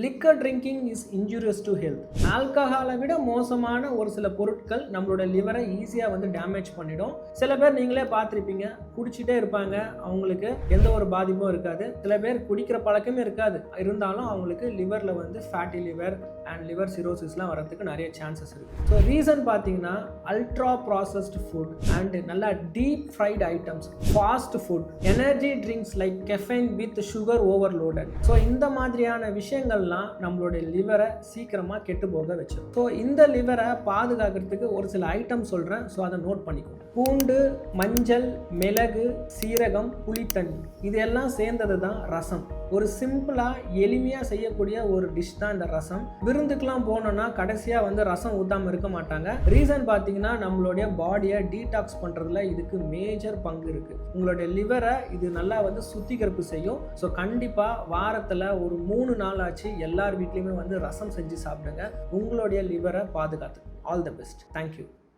Liquor drinking is injurious to health. ஆல்கஹாலை விட மோசமான ஒரு சில பொருட்கள் நம்மளோட லிவரை ஈஸியாக வந்து டேமேஜ் பண்ணிடும். சில பேர் நீங்களே பார்த்துருப்பீங்க, குடிச்சிட்டே இருப்பாங்க, அவங்களுக்கு எந்த ஒரு பாதிப்பும் இருக்காது. சில பேர் குடிக்கிற பழக்கமே இருக்காது, இருந்தாலும் அவங்களுக்கு லிவரில் வந்து ஃபேட்டி லிவர் அண்ட் லிவர் சிரோசிஸ்லாம் வரதுக்கு நிறைய சான்சஸ் இருக்குது. ஸோ ரீசன் பார்த்தீங்கன்னா அல்ட்ரா ப்ராசஸ்டு ஃபுட் அண்ட் நல்லா deep fried items, fast food, energy drinks like caffeine with sugar overloaded. So இந்த மாதிரியான விஷயங்கள்லாம் நம்மளுடைய லிவரை சீக்கிரமாக கெட்டு போக வச்சிடும். ஸோ இந்த லிவரை பாதுகாக்கிறதுக்கு ஒரு சில ஐட்டம் சொல்கிறேன், ஸோ அதை நோட் பண்ணிக்கோங்க. பூண்டு, மஞ்சள், மிளகு, சீரகம், புளித்தண்ணி, இதெல்லாம் சேர்ந்தது தான் ரசம். ஒரு சிம்பிளாக எளிமையாக செய்யக்கூடிய ஒரு டிஷ் தான் இந்த ரசம். விருந்துக்கெலாம் போனோன்னா கடைசியாக வந்து ரசம் ஊற்றாமல் இருக்க மாட்டாங்க. ரீசன் பார்த்தீங்கன்னா நம்மளுடைய பாடியை டீடாக்ஸ் பண்ணுறதுல இதுக்கு மேஜர் பங்கு இருக்குது. உங்களுடைய லிவரை இது நல்லா வந்து சுத்திகரிப்பு செய்யும். ஸோ கண்டிப்பாக வாரத்தில் ஒரு 3 நாள் ஆச்சு எல்லார் வீட்லேயுமே வந்து ரசம் செஞ்சு சாப்பிடுங்க. உங்களுடைய லிவரை பாதுகாத்து. All the best. தேங்க்யூ.